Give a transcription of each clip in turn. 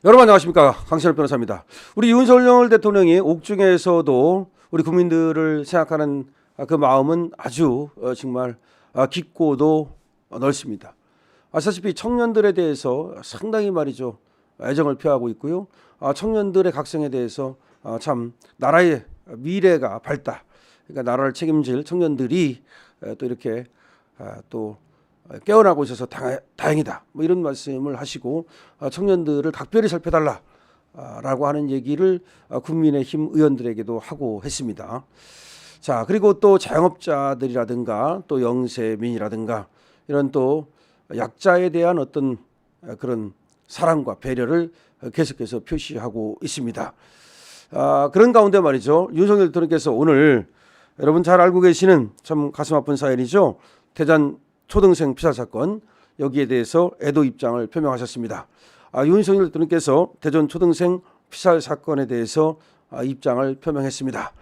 여러분 안녕하십니까, 강신업 변호사입니다. 우리 윤석열 대통령이 옥중에서도 우리 국민들을 생각하는 그 마음은 아주 정말 깊고도 넓습니다. 아시다시피 청년들에 대해서 상당히 말이죠, 애정을 표하고 있고요. 청년들의 각성에 대해서 참 나라의 미래가 밝다, 그러니까 나라를 책임질 청년들이 또 이렇게 또 깨어나고 있어서 다행이다, 뭐 이런 말씀을 하시고 청년들을 각별히 살펴달라라고 하는 얘기를 국민의힘 의원들에게도 하고 했습니다. 자, 그리고 또 자영업자들이라든가 또 영세민이라든가 이런 또 약자에 대한 어떤 그런 사랑과 배려를 계속해서 표시하고 있습니다. 그런 가운데 말이죠, 윤석열 대통령께서 오늘 여러분 잘 알고 계시는 참 가슴 아픈 사연이죠. 대전 초등생 피살 사건, 여기에 대해서 애도 입장을 표명하셨습니다. 윤석열 대통령께서 대전 초등생 피살 사건에 대해서 입장을 표명했습니다.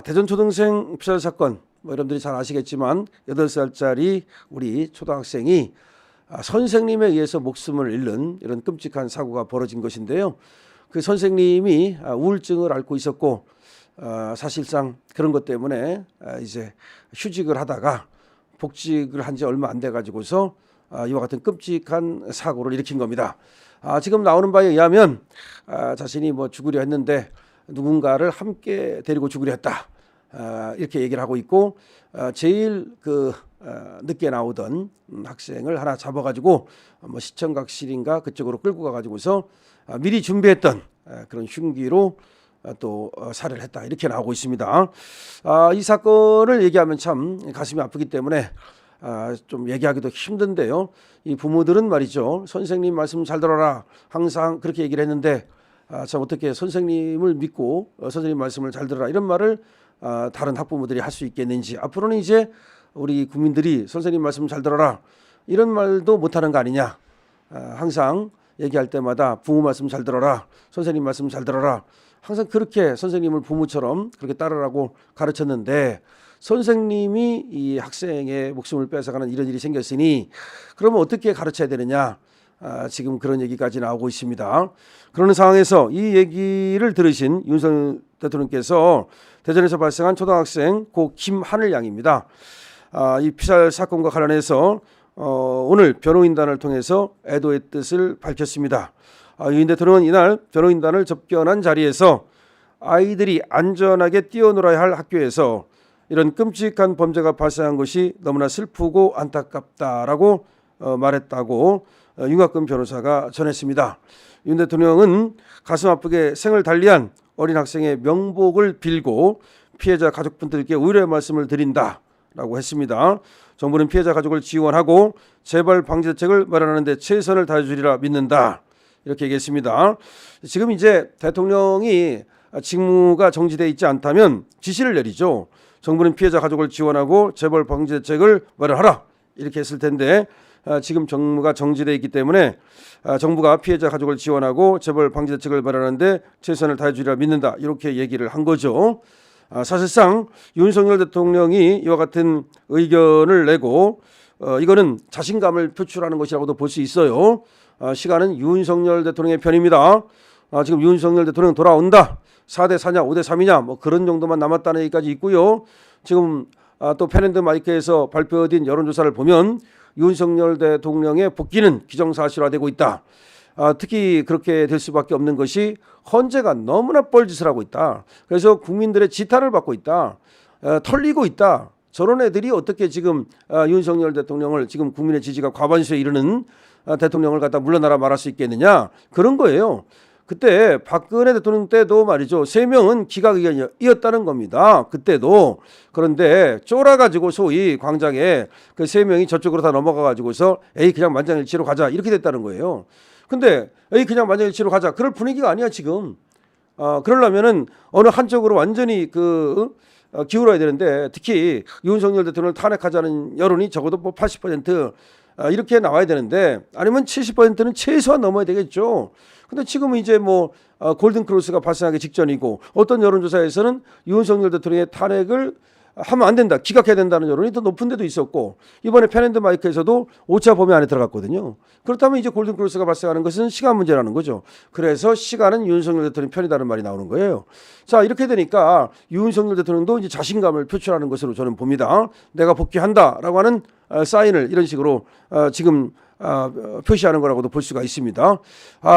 대전 초등생 피살 사건, 뭐 여러분들이 잘 아시겠지만 8살짜리 우리 초등학생이 선생님에 의해서 목숨을 잃는 이런 끔찍한 사고가 벌어진 것인데요. 그 선생님이 우울증을 앓고 있었고 사실상 그런 것 때문에 이제 휴직을 하다가 복직을 한 지 얼마 안 돼 가지고서 이와 같은 끔찍한 사고를 일으킨 겁니다. 지금 나오는 바에 의하면 자신이 뭐 죽으려 했는데 누군가를 함께 데리고 죽으려 했다, 이렇게 얘기를 하고 있고, 제일 늦게 나오던 학생을 하나 잡아가지고 뭐 시청각실인가 그쪽으로 끌고 가가지고서 미리 준비했던 그런 흉기로 또 살해를 했다, 이렇게 나오고 있습니다. 이 사건을 얘기하면 참 가슴이 아프기 때문에 좀 얘기하기도 힘든데요. 이 부모들은 말이죠, 선생님 말씀 잘 들어라 항상 그렇게 얘기를 했는데 참 어떻게 선생님을 믿고 선생님 말씀을 잘 들어라 이런 말을 다른 학부모들이 할 수 있겠는지, 앞으로는 이제 우리 국민들이 선생님 말씀 잘 들어라 이런 말도 못하는 거 아니냐. 항상 얘기할 때마다 부모 말씀 잘 들어라, 선생님 말씀 잘 들어라, 항상 그렇게 선생님을 부모처럼 그렇게 따르라고 가르쳤는데 선생님이 이 학생의 목숨을 뺏어가는 이런 일이 생겼으니 그러면 어떻게 가르쳐야 되느냐. 지금 그런 얘기까지 나오고 있습니다. 그러는 상황에서 이 얘기를 들으신 윤석열 대통령께서 대전에서 발생한 초등학생 고 김하늘 양입니다. 이 피살 사건과 관련해서 오늘 변호인단을 통해서 애도의 뜻을 밝혔습니다. 윤 대통령은 이날 변호인단을 접견한 자리에서 아이들이 안전하게 뛰어놀아야 할 학교에서 이런 끔찍한 범죄가 발생한 것이 너무나 슬프고 안타깝다라고 말했다고 윤곽근 변호사가 전했습니다. 윤 대통령은 가슴 아프게 생을 달리한 어린 학생의 명복을 빌고 피해자 가족분들께 위로의 말씀을 드린다라고 했습니다. 정부는 피해자 가족을 지원하고 재발 방지 대책을 마련하는 데 최선을 다해주리라 믿는다, 이렇게 얘기했습니다. 지금 이제 대통령이 직무가 정지되어 있지 않다면 지시를 내리죠. 정부는 피해자 가족을 지원하고 재발 방지 대책을 마련하라, 이렇게 했을 텐데 지금 정무가 정지되어 있기 때문에 정부가 피해자 가족을 지원하고 재발 방지 대책을 마련하는데 최선을 다해주리라 믿는다, 이렇게 얘기를 한 거죠. 사실상 윤석열 대통령이 이와 같은 의견을 내고 이거는 자신감을 표출하는 것이라고도 볼 수 있어요. 시간은 윤석열 대통령의 편입니다. 지금 윤석열 대통령 돌아온다, 4대 4냐 5대 3이냐 뭐 그런 정도만 남았다는 얘기까지 있고요. 지금 또 펜앤드 마이크에서 발표된 여론조사를 보면 윤석열 대통령의 복귀는 기정사실화되고 있다. 특히 그렇게 될 수밖에 없는 것이 헌재가 너무나 뻘짓을 하고 있다. 그래서 국민들의 지탄을 받고 있다. 털리고 있다. 저런 애들이 어떻게 지금 윤석열 대통령을, 지금 국민의 지지가 과반수에 이르는 대통령을 갖다 물러나라 말할 수 있겠느냐, 그런 거예요. 그때 박근혜 대통령 때도 말이죠, 3명은 기각의견이었다는 겁니다. 그때도. 그런데 쫄아가지고 소위 광장에 그 3명이 저쪽으로 다 넘어가가지고서 에이 그냥 만장일치로 가자, 이렇게 됐다는 거예요. 근데 에이 그냥 만장일치로 가자, 그럴 분위기가 아니야 지금. 그러려면은 어느 한쪽으로 완전히 기울어야 되는데, 특히 윤석열 대통령을 탄핵하자는 여론이 적어도 뭐 80% 이렇게 나와야 되는데, 아니면 70%는 최소한 넘어야 되겠죠. 근데 지금은 이제 뭐 골든크로스가 발생하기 직전이고, 어떤 여론조사에서는 윤석열 대통령의 탄핵을 하면 안 된다, 기각해야 된다는 여론이 더 높은 데도 있었고, 이번에 펜앤드마이크에서도 5차 범위 안에 들어갔거든요. 그렇다면 이제 골든크로스가 발생하는 것은 시간 문제라는 거죠. 그래서 시간은 윤석열 대통령 편이다는 말이 나오는 거예요. 자, 이렇게 되니까 윤석열 대통령도 이제 자신감을 표출하는 것으로 저는 봅니다. 내가 복귀한다라고 하는 사인을 이런 식으로 지금 표시하는 거라고도 볼 수가 있습니다.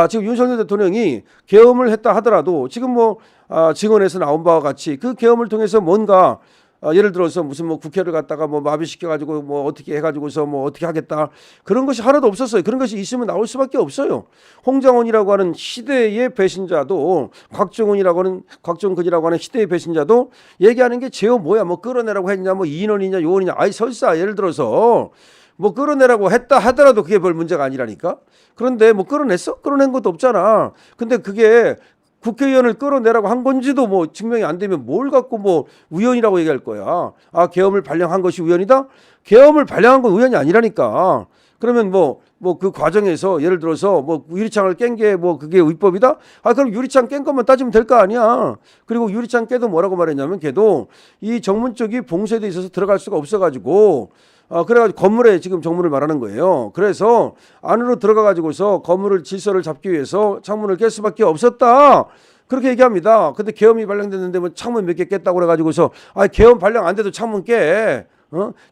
지금 윤석열 대통령이 계엄을 했다 하더라도 지금 뭐 증언에서 나온 바와 같이 그 계엄을 통해서 뭔가 예를 들어서 무슨 뭐 국회를 갖다가 뭐 마비시켜 가지고 뭐 어떻게 해가지고서 뭐 어떻게 하겠다, 그런 것이 하나도 없었어요. 그런 것이 있으면 나올 수밖에 없어요. 홍장원이라고 하는 시대의 배신자도, 곽정근이라고 하는 시대의 배신자도 얘기하는 게 제어 뭐야, 뭐 끌어내라고 했냐, 뭐 이인원이냐 요원이냐, 아이 설사 예를 들어서 뭐 끌어내라고 했다 하더라도 그게 별 문제가 아니라니까. 그런데 뭐 끌어냈어? 끌어낸 것도 없잖아. 근데 그게 국회의원을 끌어내라고 한 건지도 뭐 증명이 안 되면 뭘 갖고 뭐 우연이라고 얘기할 거야. 계엄을 발령한 것이 우연이다? 계엄을 발령한 건 우연이 아니라니까. 그러면 뭐 그 과정에서 예를 들어서 뭐 유리창을 깬 게 뭐 그게 위법이다? 그럼 유리창 깬 것만 따지면 될 거 아니야. 그리고 유리창 깨도 뭐라고 말했냐면, 걔도 이 정문 쪽이 봉쇄돼 있어서 들어갈 수가 없어가지고 그래가지고 건물에 지금 정문을 말하는 거예요. 그래서 안으로 들어가가지고서 건물을 질서를 잡기 위해서 창문을 깰 수밖에 없었다, 그렇게 얘기합니다. 근데 계엄이 발령됐는데 뭐 창문 몇 개 깼다고 그래가지고서 계엄 발령 안 돼도 창문 깨.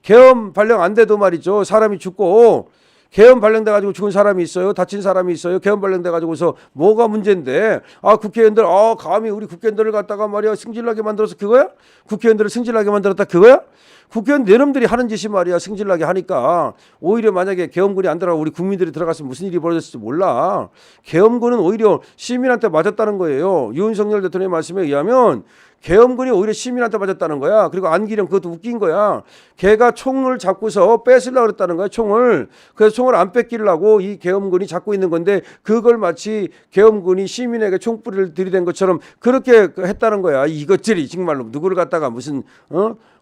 계엄 발령 안 돼도 말이죠, 사람이 죽고, 계엄 발령돼가지고 죽은 사람이 있어요, 다친 사람이 있어요. 계엄 발령돼가지고서 뭐가 문제인데 국회의원들 감히 우리 국회의원들을 갖다가 말이야 승질나게 만들어서 그거야? 국회의원들을 승질나게 만들었다 그거야? 국회의원 내놈들이 하는 짓이 말이야 승질나게 하니까, 오히려 만약에 계엄군이 안 들어가고 우리 국민들이 들어갔으면 무슨 일이 벌어졌을지 몰라. 계엄군은 오히려 시민한테 맞았다는 거예요. 윤석열 대통령의 말씀에 의하면 계엄군이 오히려 시민한테 맞았다는 거야. 그리고 안기령 그것도 웃긴 거야. 걔가 총을 잡고서 뺏으려고 그랬다는 거야, 총을. 그래서 총을 안 뺏기려고 이 계엄군이 잡고 있는 건데, 그걸 마치 계엄군이 시민에게 총뿌리를 들이댄 것처럼 그렇게 했다는 거야. 이것들이 정말로 누구를 갖다가 무슨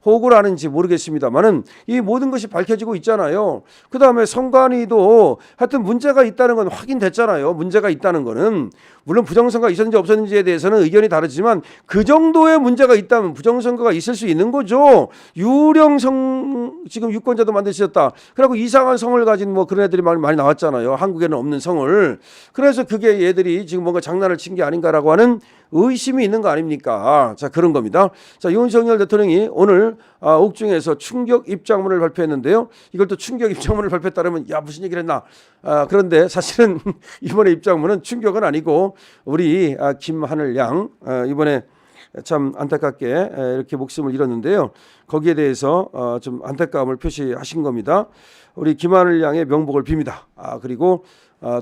호구를 하는지 모르겠습니다만은 이 모든 것이 밝혀지고 있잖아요. 그 다음에 선관위도 하여튼 문제가 있다는 건 확인됐잖아요. 문제가 있다는 거는 물론 부정선거가 있었는지 없었는지에 대해서는 의견이 다르지만 그 정도의 문제가 있다면 부정선거가 있을 수 있는 거죠. 유령성 지금 유권자도 만드셨다. 그리고 이상한 성을 가진 뭐 그런 애들이 많이 나왔잖아요. 한국에는 없는 성을. 그래서 그게 얘들이 지금 뭔가 장난을 친 게 아닌가라고 하는 의심이 있는 거 아닙니까? 자, 그런 겁니다. 자, 윤석열 대통령이 오늘 옥중에서 충격 입장문을 발표했는데요. 이걸 또 충격 입장문을 발표했다면 야 무슨 얘기를 했나? 그런데 사실은 이번에 입장문은 충격은 아니고, 우리 김하늘 양 이번에 참 안타깝게 이렇게 목숨을 잃었는데요. 거기에 대해서 좀 안타까움을 표시하신 겁니다. 우리 김하늘 양의 명복을 빕니다. 그리고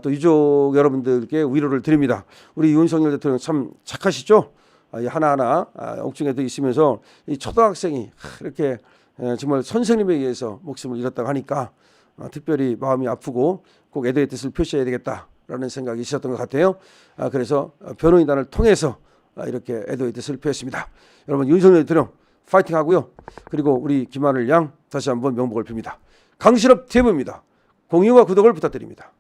또 유족 여러분들께 위로를 드립니다. 우리 윤석열 대통령 참 착하시죠? 하나하나 옥중에도 있으면서 이 초등학생이 이렇게 정말 선생님에 의해서 목숨을 잃었다고 하니까 특별히 마음이 아프고 꼭 애도의 뜻을 표시해야 되겠다라는 생각이 있었던 것 같아요. 그래서 변호인단을 통해서 이렇게 애도의 뜻을 표했습니다. 여러분 윤석열 대통령 파이팅하고요. 그리고 우리 김하늘 양 다시 한번 명복을 빕니다. 강신업 TV입니다. 공유와 구독을 부탁드립니다.